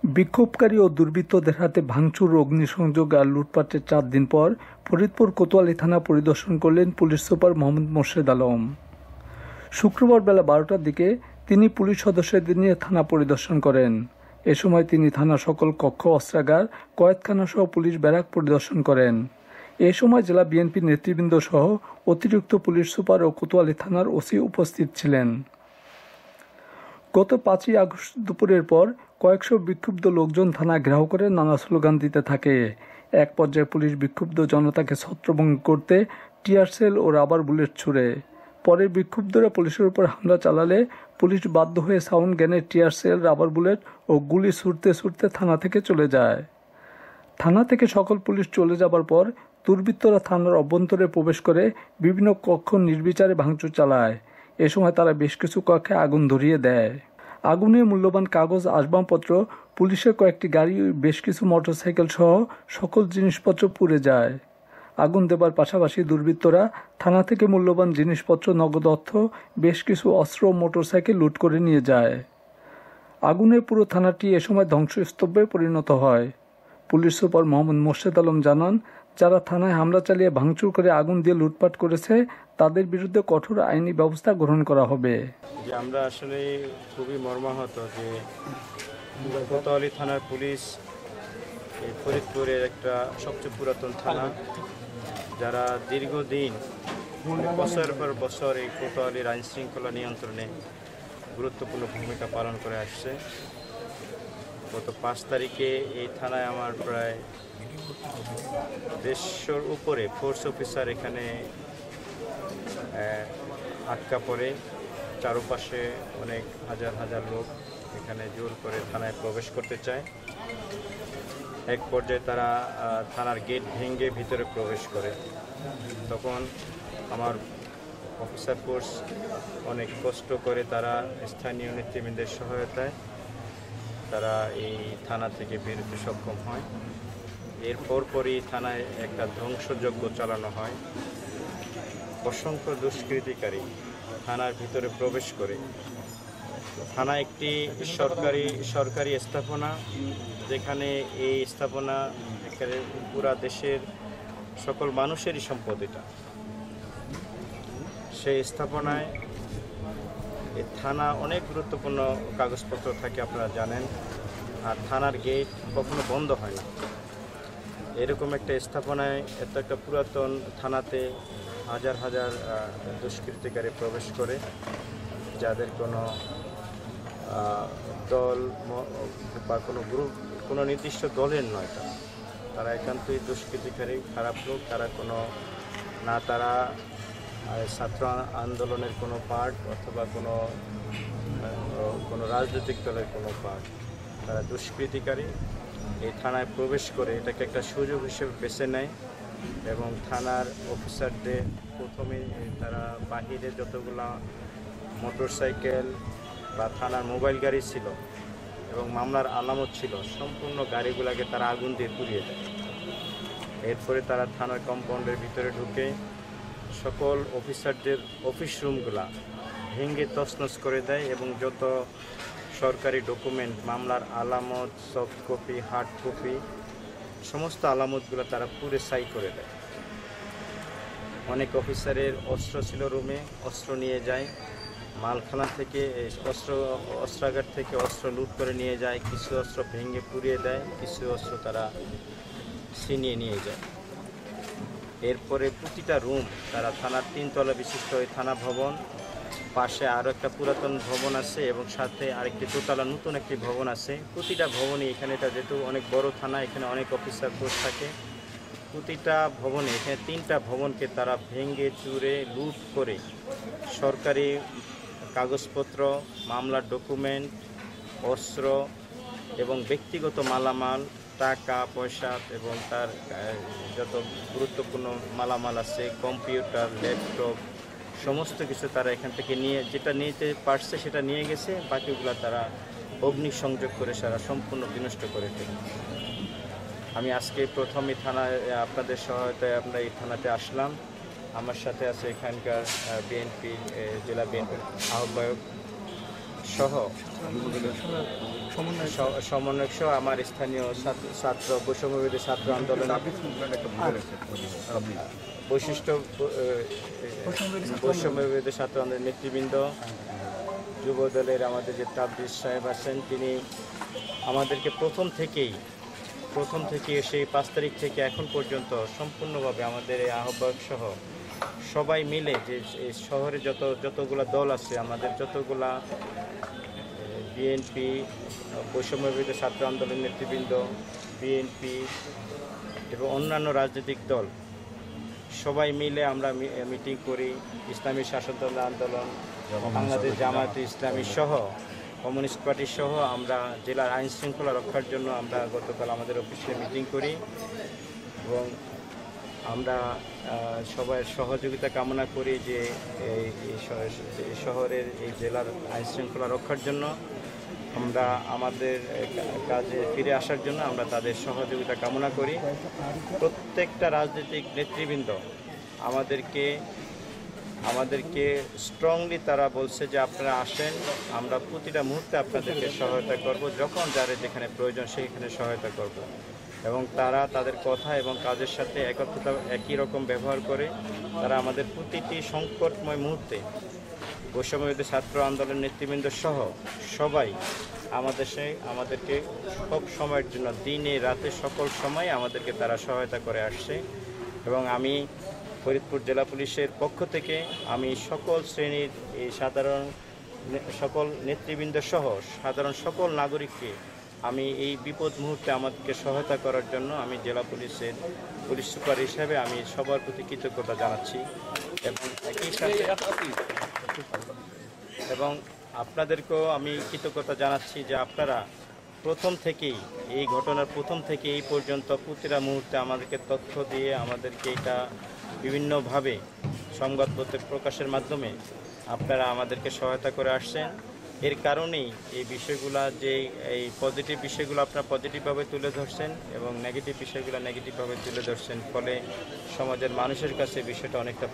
বিক্ষোভকারী ও দুর্বৃত্তদের হাতে ভাঙচুর, অগ্নিসংযোগ আর লুটপাটের 4 দিন পর ফরিদপুর কোতোয়ালি থানা পরিদর্শন করলেন পুলিশ সুপার মোহাম্মদ মোর্শেদ আলম। শুক্রবার বেলা 12টার দিকে তিনি পুলিশ সদস্যদের নিয়ে থানা পরিদর্শন করেন। এ সময় তিনি থানার সকল কক্ষ, অস্ত্রাগার, কয়েদখানা সহ পুলিশ ব্যারাক পরিদর্শন করেন। এ সময় জেলা বিএনপির নেতৃবৃন্দ সহ অতিরিক্ত পুলিশ সুপার ও কোতোয়ালি থানার ওসি উপস্থিত ছিলেন। গত 5ই আগস্ট দুপুরের পর কয়েকশো বিক্ষুব্ধ লোকজন থানা ঘেরাও করে নানা স্লোগান দিতে থাকে। এক পর্যায়ে পুলিশ বিক্ষুব্ধ জনতাকে ছত্রভঙ্গ করতে টিয়ার সেল ও রাবার বুলেট ছুড়ে। পরে বিক্ষুব্ধরা পুলিশের উপর হামলা চালালে পুলিশ বাধ্য হয়ে সাউন্ড গ্যানের টিয়ার সেল, রাবার বুলেট ও গুলি ছুড়তে ছুড়তে থানা থেকে চলে যায়। থানা থেকে সকল পুলিশ চলে যাবার পর দুর্বৃত্তরা থানার অভ্যন্তরে প্রবেশ করে বিভিন্ন কক্ষ নির্বিচারে ভাঙচুর চালায়। এ সময় তারা বেশ কিছু কক্ষে আগুন ধরিয়ে দেয়। আগুনে মূল্যবান কাগজ, আসবাবপত্র, পুলিশের কয়েকটি গাড়ি, বেশ কিছু মোটরসাইকেল সহ সকল জিনিসপত্র পুড়ে যায়। আগুন দেবার পাশাপাশি দুর্বৃত্তরা থানা থেকে মূল্যবান জিনিসপত্র, নগদ অর্থ, বেশ কিছু অস্ত্র ও মোটরসাইকেল লুট করে নিয়ে যায়। আগুনে পুরো থানাটি এ সময় ধ্বংসস্তূপে পরিণত হয়। পুলিশ সুপার মোহাম্মদ মোর্শেদ আলম জানান, যারা থানায় হামলা চালিয়ে ভাঙচুর করে আগুন দিয়ে লুটপাট করেছে তাদের বিরুদ্ধে কঠোর আইনি ব্যবস্থা গ্রহণ করা হবে। আমরা আসলে খুবই মর্মাহত যে কোতোয়ালি থানার পুলিশ এই ফরিদপুরের একটা সবচেয়ে পুরাতন থানা, যারা দীর্ঘদিন বছরের পর বছর এই কোতোয়ালির আইন শৃঙ্খলা নিয়ন্ত্রণে গুরুত্বপূর্ণ ভূমিকা পালন করে আসছে। গত 5 তারিখে এই থানায় আমার প্রায় 150-র উপরে ফোর্স অফিসার এখানে আটকা পড়ে। চারপাশে অনেক হাজার হাজার লোক এখানে জোর করে থানায় প্রবেশ করতে চায়। এক পর্যায়ে তারা থানার গেট ভেঙে ভিতরে প্রবেশ করে। তখন আমার অফিসার ফোর্স অনেক কষ্ট করে তারা স্থানীয় নেতৃবৃন্দের সহায়তায় তারা এই থানা থেকে বেরোতে সক্ষম হয়। এর পরপরই থানায় একটা ধ্বংসযজ্ঞ চালানো হয়। অসংখ্য দুষ্কৃতিকারী থানার ভিতরে প্রবেশ করে। থানা একটি সরকারি স্থাপনা, যেখানে এই স্থাপনা এখানে পুরা দেশের সকল মানুষেরই সম্পদ। এটা সেই স্থাপনায় এই থানা অনেক গুরুত্বপূর্ণ কাগজপত্র থাকে, আপনারা জানেন। আর থানার গেট কখনো বন্ধ হয় না। এরকম একটা স্থাপনায়, এত একটা পুরাতন থানাতে হাজার হাজার দুষ্কৃতিকারী প্রবেশ করে, যাদের কোনো দল বা কোনো গ্রুপ, কোনো নির্দিষ্ট দলের নয়। তারা একান্তই দুষ্কৃতিকারী, খারাপ লোক। তারা তারা ছাত্র আন্দোলনের কোনো পার্ট অথবা কোনো রাজনৈতিক দলের কোনো পার্ট। তারা দুষ্কৃতিকারী এই থানায় প্রবেশ করে এটাকে একটা সুযোগ হিসেবে বেছে নেয় এবং থানার অফিসারদের প্রথমে তারা বাহিরে যতগুলা মোটরসাইকেল বা থানার মোবাইল গাড়ি ছিল এবং মামলার আলামত ছিল, সম্পূর্ণ গাড়িগুলোকে তারা আগুন দিয়ে পুড়িয়ে দেয়। এরপরে তারা থানার কম্পাউন্ডের ভিতরে ঢুকে সকল অফিসারদের অফিস রুমগুলা ভেঙে তছনছ করে দেয় এবং যত সরকারি ডকুমেন্ট, মামলার আলামত, সফট কপি, হার্ড কপি, সমস্ত আলামতগুলো তারা পুরে ছাই করে দেয়। অনেক অফিসারের অস্ত্র ছিল রুমে, অস্ত্র নিয়ে যায়। মালখানা থেকে অস্ত্রাগার থেকে অস্ত্র লুট করে নিয়ে যায়। কিছু অস্ত্র ভেঙে পুড়িয়ে দেয়, কিছু অস্ত্র তারা ছিনিয়ে নিয়ে যায়। এরপরে প্রতিটা রুম তারা থানার 3 তলা বিশিষ্ট ওই থানা ভবন, পাশে আরও একটা পুরাতন ভবন আছে এবং সাথে আরেকটি দোতলা নতুন একটি ভবন আছে। প্রতিটা ভবনই এখানে, এটা যেহেতু অনেক বড় থানা, এখানে অনেক অফিসার ফোর্স থাকে, প্রতিটা ভবনে, এখানে 3টা ভবনকে তারা ভেঙে চুরে লুট করে সরকারি কাগজপত্র, মামলার ডকুমেন্ট, অস্ত্র এবং ব্যক্তিগত মালামাল, টাকা পয়সা এবং তার যত গুরুত্বপূর্ণ মালামাল আছে, কম্পিউটার, ল্যাপটপ, সমস্ত কিছু তারা এখান থেকে নিয়ে, যেটা নিতে পারছে সেটা নিয়ে গেছে। বাকিগুলো তারা অগ্নিসংযোগ করে সারা সম্পূর্ণ বিনষ্ট করে ফেলে। আমি আজকে প্রথমে থানায় আপনাদের সহায়তায় আমরা এই থানাতে আসলাম। আমার সাথে আছে এখানকার বিএনপি জেলা বিএনপির আহ্বায়ক সহ সমন্বয়ক সহ আমার স্থানীয় ছাত্র বৈষম্যবিরোধী ছাত্র আন্দোলন বৈষম্যবিরোধী ছাত্র আন্দোলনের নেতৃবৃন্দ, যুব দলের আমাদের যে তাবরিজ সাহেব আছেন, তিনি আমাদেরকে প্রথম থেকে সেই 5 তারিখ থেকে এখন পর্যন্ত সম্পূর্ণভাবে আমাদের এই আহ্বায়ক সহ সবাই মিলে যে এই শহরে যতগুলা দল আছে, আমাদের যতগুলা বিএনপি, বৈষম্যবিরোধী ছাত্র আন্দোলন নেতৃবৃন্দ, বিএনপি এবং অন্যান্য রাজনৈতিক দল সবাই মিলে আমরা মিটিং করি। ইসলামী শাসনতন্ত্র আন্দোলন, বাংলাদেশ জামায়াতে ইসলামী সহ কমিউনিস্ট পার্টি সহ আমরা জেলার আইন শৃঙ্খলা রক্ষার জন্য আমরা গতকাল আমাদের অফিসে মিটিং করি এবং আমরা সবাই সহযোগিতা কামনা করি যে এই শহরের এই জেলার আইন শৃঙ্খলা রক্ষার জন্য আমরা আমাদের কাজে ফিরে আসার জন্য আমরা তাদের সহযোগিতা কামনা করি। প্রত্যেকটা রাজনৈতিক নেতৃবৃন্দ আমাদেরকে স্ট্রংলি তারা বলছে যে আপনারা আসেন, আমরা প্রতিটা মুহূর্তে আপনাদেরকে সহায়তা করব, যখন যারা যেখানে প্রয়োজন সেখানে সহায়তা করব। এবং তারা তাদের কথা এবং কাজের সাথে একই রকম ব্যবহার করে তারা আমাদের প্রতিটি সংকটময় মুহূর্তে বৈষম্যবিরোধী ছাত্র আন্দোলন নেতৃবৃন্দ সহ সবাই আমাদেরকে সব সময়ের জন্য দিনে রাতে সকল সময় আমাদেরকে তারা সহায়তা করে আসছে। এবং আমি ফরিদপুর জেলা পুলিশের পক্ষ থেকে আমি সকল শ্রেণীর এই সকল নেতৃবৃন্দ সহ সাধারণ সকল নাগরিককে আমি এই বিপদ মুহূর্তে আমাদেরকে সহায়তা করার জন্য আমি জেলা পুলিশের পুলিশ সুপার হিসাবে আমি সবার প্রতি কৃতজ্ঞতা জানাচ্ছি এবং একই সাথে এবং আপনাদেরকেও আমি কৃতজ্ঞতা জানাচ্ছি যে আপনারা এই ঘটনার প্রথম থেকে এই পর্যন্ত প্রতিটা মুহূর্তে আমাদেরকে তথ্য দিয়ে আমাদেরকে এটা বিভিন্নভাবে সংবাদপত্রে প্রকাশের মাধ্যমে আপনারা আমাদেরকে সহায়তা করে আসছেন। এর কারণেই এই বিষয়গুলো এই পজিটিভ বিষয়গুলো আপনারা পজিটিভভাবে তুলে ধরছেন এবং নেগেটিভ বিষয়গুলো নেগেটিভভাবে তুলে ধরছেন, ফলে সমাজের মানুষের কাছে বিষয়টা অনেকটা